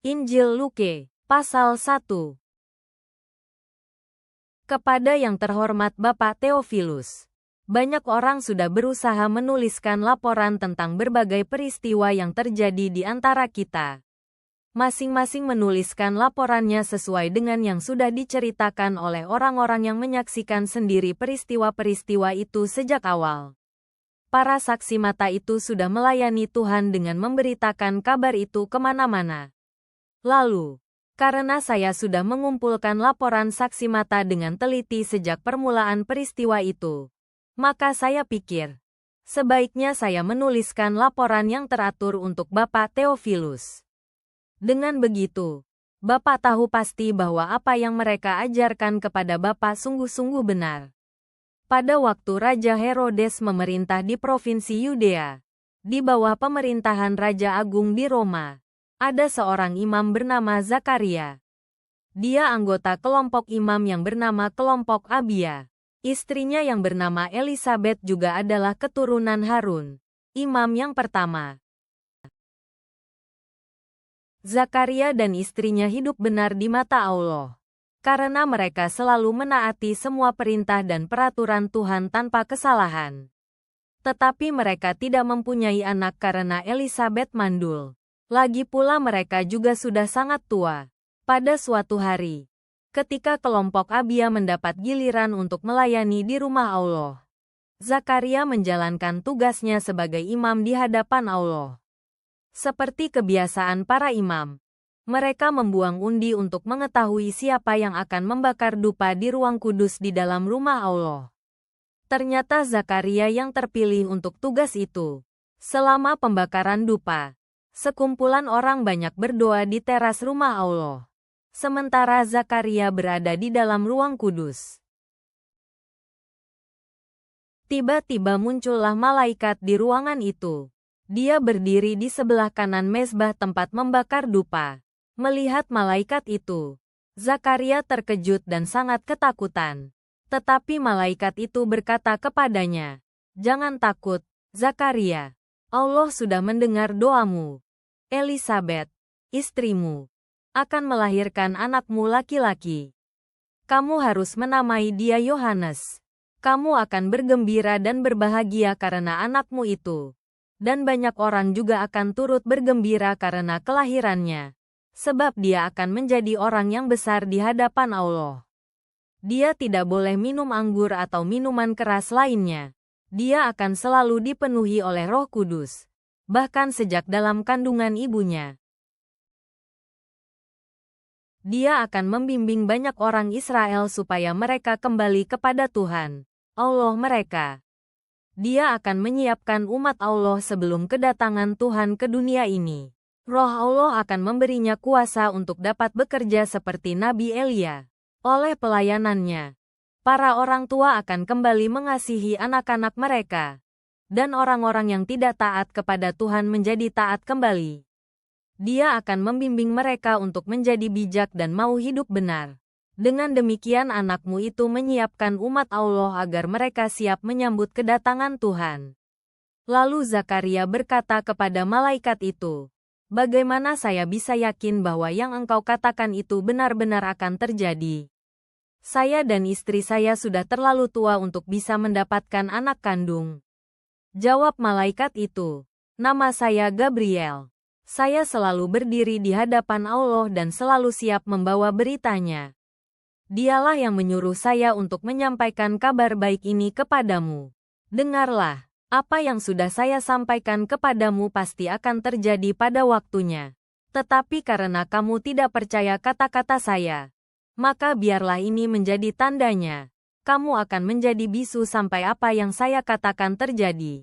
Injil Luke, pasal 1. Kepada yang terhormat Bapak Theophilus, banyak orang sudah berusaha menuliskan laporan tentang berbagai peristiwa yang terjadi di antara kita. Masing-masing menuliskan laporannya sesuai dengan yang sudah diceritakan oleh orang-orang yang menyaksikan sendiri peristiwa-peristiwa itu sejak awal. Para saksi mata itu sudah melayani Tuhan dengan memberitakan kabar itu kemana-mana. Lalu, karena saya sudah mengumpulkan laporan saksi mata dengan teliti sejak permulaan peristiwa itu, maka saya pikir, sebaiknya saya menuliskan laporan yang teratur untuk Bapak Theophilus. Dengan begitu, Bapak tahu pasti bahwa apa yang mereka ajarkan kepada Bapak sungguh-sungguh benar. Pada waktu Raja Herodes memerintah di provinsi Yudea, di bawah pemerintahan Raja Agung di Roma, ada seorang imam bernama Zakaria. Dia anggota kelompok imam yang bernama kelompok Abia. Istrinya yang bernama Elisabet juga adalah keturunan Harun, imam yang pertama. Zakaria dan istrinya hidup benar di mata Allah, karena mereka selalu menaati semua perintah dan peraturan Tuhan tanpa kesalahan. Tetapi mereka tidak mempunyai anak karena Elisabet mandul. Lagi pula mereka juga sudah sangat tua. Pada suatu hari, ketika kelompok Abia mendapat giliran untuk melayani di rumah Allah, Zakaria menjalankan tugasnya sebagai imam di hadapan Allah. Seperti kebiasaan para imam, mereka membuang undi untuk mengetahui siapa yang akan membakar dupa di ruang kudus di dalam rumah Allah. Ternyata Zakaria yang terpilih untuk tugas itu. Selama pembakaran dupa, sekumpulan orang banyak berdoa di teras rumah Allah, sementara Zakaria berada di dalam ruang kudus. Tiba-tiba muncullah malaikat di ruangan itu. Dia berdiri di sebelah kanan mezbah tempat membakar dupa. Melihat malaikat itu, Zakaria terkejut dan sangat ketakutan. Tetapi malaikat itu berkata kepadanya, "Jangan takut, Zakaria. Allah sudah mendengar doamu. Elisabet, istrimu, akan melahirkan anakmu laki-laki. Kamu harus menamai dia Yohanes. Kamu akan bergembira dan berbahagia karena anakmu itu. Dan banyak orang juga akan turut bergembira karena kelahirannya. Sebab dia akan menjadi orang yang besar di hadapan Allah. Dia tidak boleh minum anggur atau minuman keras lainnya. Dia akan selalu dipenuhi oleh Roh Kudus. Bahkan sejak dalam kandungan ibunya. Dia akan membimbing banyak orang Israel supaya mereka kembali kepada Tuhan, Allah mereka. Dia akan menyiapkan umat Allah sebelum kedatangan Tuhan ke dunia ini. Roh Allah akan memberinya kuasa untuk dapat bekerja seperti Nabi Elia. Oleh pelayanannya, para orang tua akan kembali mengasihi anak-anak mereka. Dan orang-orang yang tidak taat kepada Tuhan menjadi taat kembali. Dia akan membimbing mereka untuk menjadi bijak dan mau hidup benar. Dengan demikian anakmu itu menyiapkan umat Allah agar mereka siap menyambut kedatangan Tuhan. Lalu Zakaria berkata kepada malaikat itu, "Bagaimana saya bisa yakin bahwa yang engkau katakan itu benar-benar akan terjadi? Saya dan istri saya sudah terlalu tua untuk bisa mendapatkan anak kandung." Jawab malaikat itu, "Nama saya Gabriel. Saya selalu berdiri di hadapan Allah dan selalu siap membawa beritanya. Dialah yang menyuruh saya untuk menyampaikan kabar baik ini kepadamu. Dengarlah, apa yang sudah saya sampaikan kepadamu pasti akan terjadi pada waktunya. Tetapi karena kamu tidak percaya kata-kata saya, maka biarlah ini menjadi tandanya. Kamu akan menjadi bisu sampai apa yang saya katakan terjadi."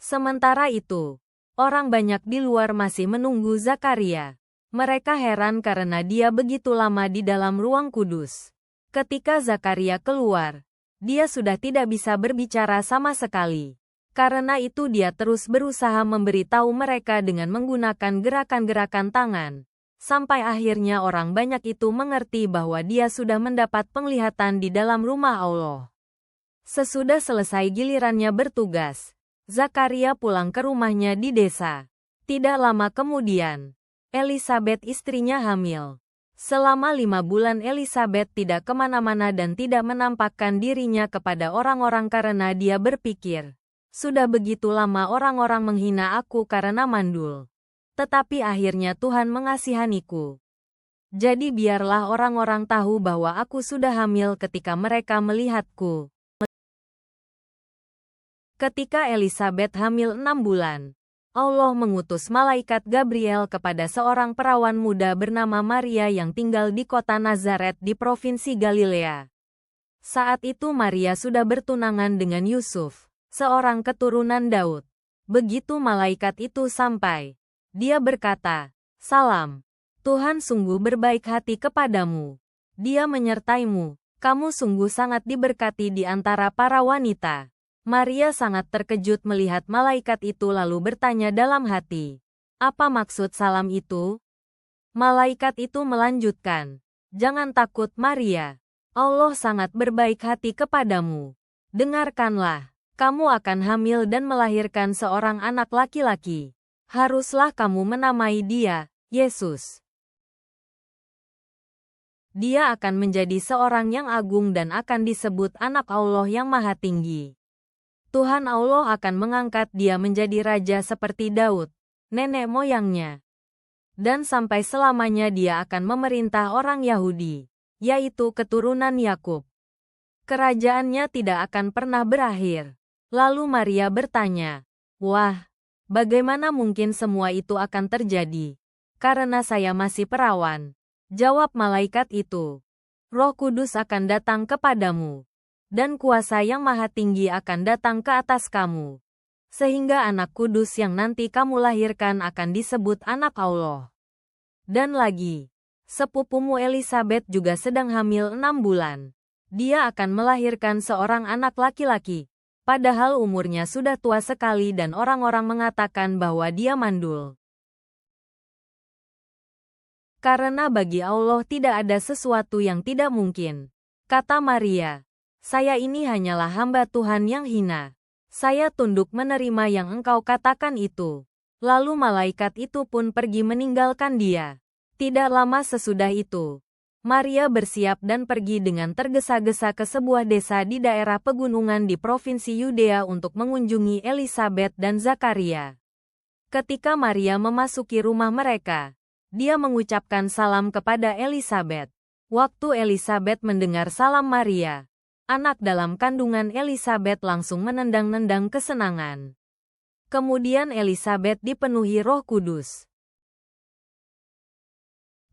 Sementara itu, orang banyak di luar masih menunggu Zakaria. Mereka heran karena dia begitu lama di dalam ruang kudus. Ketika Zakaria keluar, dia sudah tidak bisa berbicara sama sekali. Karena itu dia terus berusaha memberitahu mereka dengan menggunakan gerakan-gerakan tangan. Sampai akhirnya orang banyak itu mengerti bahwa dia sudah mendapat penglihatan di dalam rumah Allah. Sesudah selesai gilirannya bertugas, Zakaria pulang ke rumahnya di desa. Tidak lama kemudian, Elizabeth istrinya hamil. Selama 5 bulan Elizabeth tidak kemana-mana dan tidak menampakkan dirinya kepada orang-orang karena dia berpikir, sudah begitu lama orang-orang menghina aku karena mandul. Tetapi akhirnya Tuhan mengasihaniku. Jadi biarlah orang-orang tahu bahwa aku sudah hamil ketika mereka melihatku. Ketika Elizabeth hamil 6 bulan, Allah mengutus malaikat Gabriel kepada seorang perawan muda bernama Maria yang tinggal di kota Nazaret di provinsi Galilea. Saat itu Maria sudah bertunangan dengan Yusuf, seorang keturunan Daud. Begitu malaikat itu sampai, dia berkata, "Salam, Tuhan sungguh berbaik hati kepadamu. Dia menyertaimu, kamu sungguh sangat diberkati di antara para wanita." Maria sangat terkejut melihat malaikat itu lalu bertanya dalam hati, "Apa maksud salam itu?" Malaikat itu melanjutkan, "Jangan takut Maria. Allah sangat berbaik hati kepadamu. Dengarkanlah, kamu akan hamil dan melahirkan seorang anak laki-laki. Haruslah kamu menamai dia, Yesus. Dia akan menjadi seorang yang agung dan akan disebut Anak Allah yang Maha Tinggi. Tuhan Allah akan mengangkat dia menjadi raja seperti Daud, nenek moyangnya. Dan sampai selamanya dia akan memerintah orang Yahudi, yaitu keturunan Yakub. Kerajaannya tidak akan pernah berakhir." Lalu Maria bertanya, "Wah, bagaimana mungkin semua itu akan terjadi? Karena saya masih perawan." Jawab malaikat itu, "Roh Kudus akan datang kepadamu, dan kuasa yang Maha Tinggi akan datang ke atas kamu. Sehingga anak kudus yang nanti kamu lahirkan akan disebut Anak Allah. Dan lagi, sepupumu Elizabeth juga sedang hamil 6 bulan. Dia akan melahirkan seorang anak laki-laki, padahal umurnya sudah tua sekali dan orang-orang mengatakan bahwa dia mandul. Karena bagi Allah tidak ada sesuatu yang tidak mungkin," kata Maria. "Saya ini hanyalah hamba Tuhan yang hina. Saya tunduk menerima yang engkau katakan itu." Lalu malaikat itu pun pergi meninggalkan dia. Tidak lama sesudah itu, Maria bersiap dan pergi dengan tergesa-gesa ke sebuah desa di daerah pegunungan di provinsi Yudea untuk mengunjungi Elizabeth dan Zakaria. Ketika Maria memasuki rumah mereka, dia mengucapkan salam kepada Elizabeth. Waktu Elizabeth mendengar salam Maria, anak dalam kandungan Elizabeth langsung menendang-nendang kesenangan. Kemudian Elizabeth dipenuhi Roh Kudus.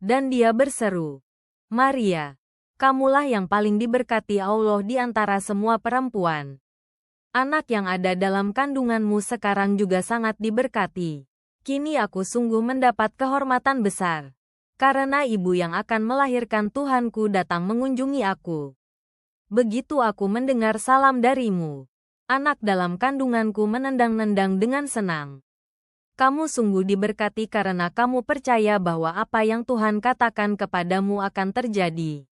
Dan dia berseru, "Maria, kamulah yang paling diberkati Allah di antara semua perempuan. Anak yang ada dalam kandunganmu sekarang juga sangat diberkati. Kini aku sungguh mendapat kehormatan besar, karena ibu yang akan melahirkan Tuhanku datang mengunjungi aku. Begitu aku mendengar salam darimu, anak dalam kandunganku menendang-nendang dengan senang. Kamu sungguh diberkati karena kamu percaya bahwa apa yang Tuhan katakan kepadamu akan terjadi."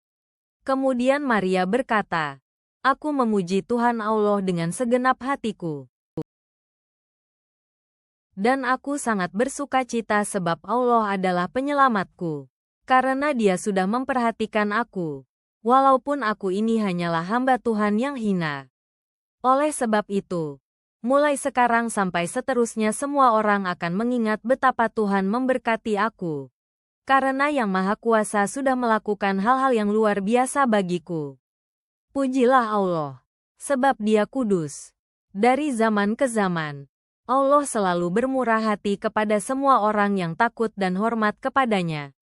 Kemudian Maria berkata, "Aku memuji Tuhan Allah dengan segenap hatiku. Dan aku sangat bersukacita sebab Allah adalah penyelamatku, karena Dia sudah memperhatikan aku. Walaupun aku ini hanyalah hamba Tuhan yang hina. Oleh sebab itu, mulai sekarang sampai seterusnya semua orang akan mengingat betapa Tuhan memberkati aku. Karena Yang Maha Kuasa sudah melakukan hal-hal yang luar biasa bagiku. Pujilah Allah, sebab Dia kudus. Dari zaman ke zaman, Allah selalu bermurah hati kepada semua orang yang takut dan hormat kepadanya.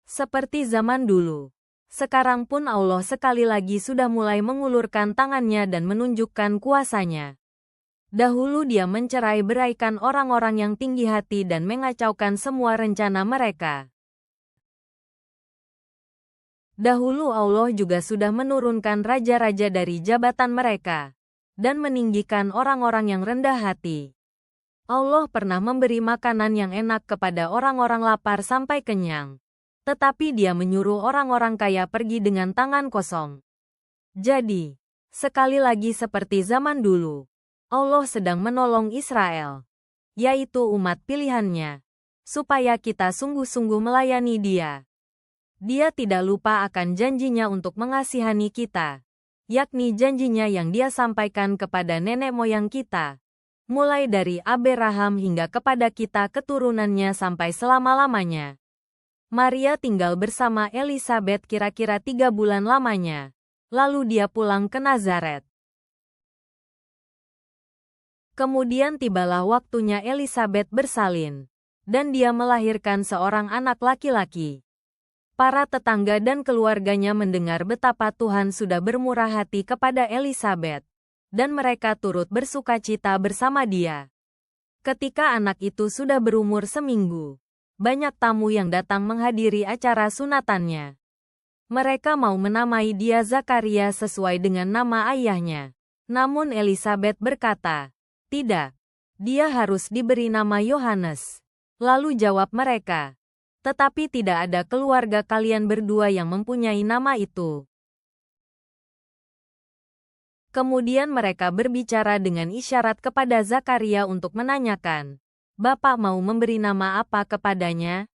Seperti zaman dulu. Sekarang pun Allah sekali lagi sudah mulai mengulurkan tangannya dan menunjukkan kuasanya. Dahulu Dia mencerai-beraikan orang-orang yang tinggi hati dan mengacaukan semua rencana mereka. Dahulu Allah juga sudah menurunkan raja-raja dari jabatan mereka, dan meninggikan orang-orang yang rendah hati. Allah pernah memberi makanan yang enak kepada orang-orang lapar sampai kenyang. Tetapi Dia menyuruh orang-orang kaya pergi dengan tangan kosong. Jadi, sekali lagi seperti zaman dulu, Allah sedang menolong Israel. yaitu umat pilihannya, supaya kita sungguh-sungguh melayani Dia. Dia tidak lupa akan janjinya untuk mengasihani kita, yakni janjinya yang Dia sampaikan kepada nenek moyang kita, mulai dari Abraham hingga kepada kita keturunannya sampai selama-lamanya. Maria tinggal bersama Elizabeth kira-kira 3 bulan lamanya. Lalu dia pulang ke Nazaret. Kemudian tibalah waktunya Elizabeth bersalin, dan dia melahirkan seorang anak laki-laki. Para tetangga dan keluarganya mendengar betapa Tuhan sudah bermurah hati kepada Elizabeth, dan mereka turut bersukacita bersama dia. Ketika anak itu sudah berumur seminggu, banyak tamu yang datang menghadiri acara sunatannya. Mereka mau menamai dia Zakaria sesuai dengan nama ayahnya. Namun Elizabeth berkata, "Tidak, dia harus diberi nama Yohanes." Lalu jawab mereka, "Tetapi tidak ada keluarga kalian berdua yang mempunyai nama itu." Kemudian mereka berbicara dengan isyarat kepada Zakaria untuk menanyakan, "Bapak mau memberi nama apa kepadanya?"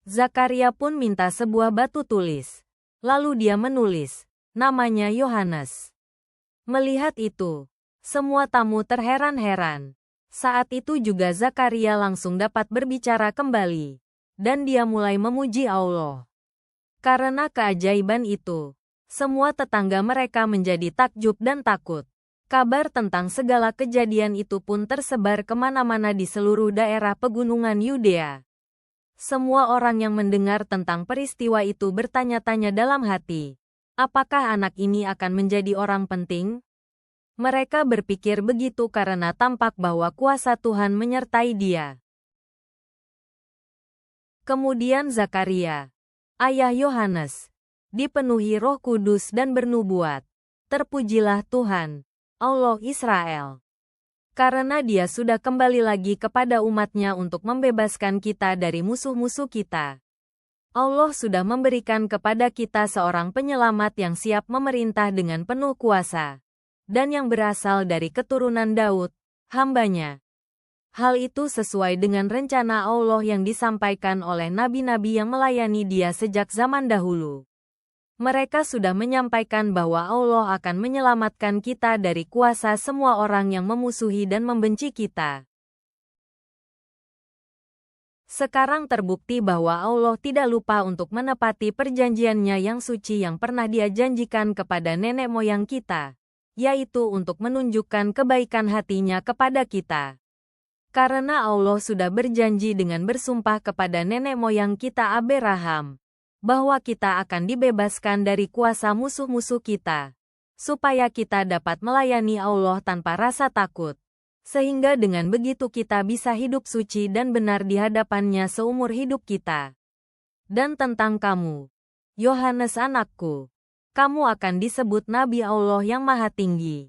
Zakaria pun minta sebuah batu tulis. Lalu dia menulis, namanya Yohanes. Melihat itu, semua tamu terheran-heran. Saat itu juga Zakaria langsung dapat berbicara kembali, dan dia mulai memuji Allah. Karena keajaiban itu, semua tetangga mereka menjadi takjub dan takut. Kabar tentang segala kejadian itu pun tersebar kemana-mana di seluruh daerah pegunungan Yudea. Semua orang yang mendengar tentang peristiwa itu bertanya-tanya dalam hati, apakah anak ini akan menjadi orang penting? Mereka berpikir begitu karena tampak bahwa kuasa Tuhan menyertai dia. Kemudian Zakaria, ayah Yohanes, dipenuhi Roh Kudus dan bernubuat. Terpujilah Tuhan, Allah Israel. Karena dia sudah kembali lagi kepada umatnya untuk membebaskan kita dari musuh-musuh kita. Allah sudah memberikan kepada kita seorang penyelamat yang siap memerintah dengan penuh kuasa, dan yang berasal dari keturunan Daud, hamba-Nya. Hal itu sesuai dengan rencana Allah yang disampaikan oleh nabi-nabi yang melayani dia sejak zaman dahulu. Mereka sudah menyampaikan bahwa Allah akan menyelamatkan kita dari kuasa semua orang yang memusuhi dan membenci kita. Sekarang terbukti bahwa Allah tidak lupa untuk menepati perjanjiannya yang suci yang pernah Dia janjikan kepada nenek moyang kita, yaitu untuk menunjukkan kebaikan hatinya kepada kita. Karena Allah sudah berjanji dengan bersumpah kepada nenek moyang kita Abraham, bahwa kita akan dibebaskan dari kuasa musuh-musuh kita, supaya kita dapat melayani Allah tanpa rasa takut, sehingga dengan begitu kita bisa hidup suci dan benar di hadapan-Nya seumur hidup kita. Dan tentang kamu, Yohanes anakku, kamu akan disebut Nabi Allah yang Maha Tinggi.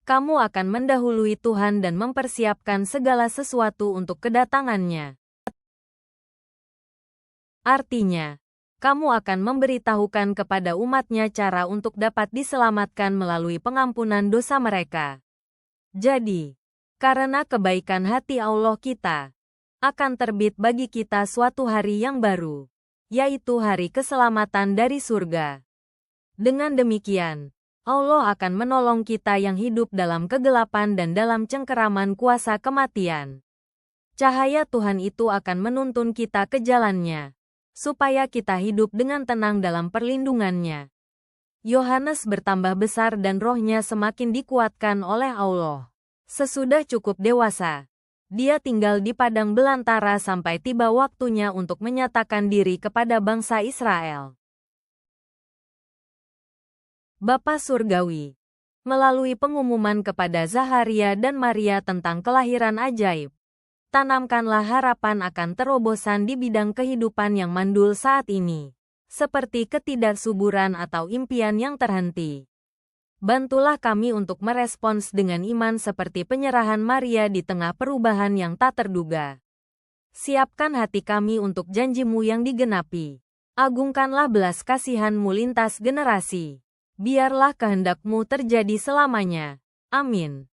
Kamu akan mendahului Tuhan dan mempersiapkan segala sesuatu untuk kedatangan-Nya. Artinya, kamu akan memberitahukan kepada umat-Nya cara untuk dapat diselamatkan melalui pengampunan dosa mereka. Jadi, karena kebaikan hati Allah kita, akan terbit bagi kita suatu hari yang baru, yaitu hari keselamatan dari surga. Dengan demikian, Allah akan menolong kita yang hidup dalam kegelapan dan dalam cengkeraman kuasa kematian. Cahaya Tuhan itu akan menuntun kita ke jalan-Nya, supaya kita hidup dengan tenang dalam perlindungan-Nya. Yohanes bertambah besar dan rohnya semakin dikuatkan oleh Allah. Sesudah cukup dewasa, dia tinggal di padang belantara sampai tiba waktunya untuk menyatakan diri kepada bangsa Israel. Bapa Surgawi, melalui pengumuman kepada Zaharia dan Maria tentang kelahiran ajaib, tanamkanlah harapan akan terobosan di bidang kehidupan yang mandul saat ini, seperti ketidaksuburan atau impian yang terhenti. Bantulah kami untuk merespons dengan iman seperti penyerahan Maria di tengah perubahan yang tak terduga. Siapkan hati kami untuk janji-Mu yang digenapi. Agungkanlah belas kasihan-Mu lintas generasi. Biarlah kehendak-Mu terjadi selamanya. Amin.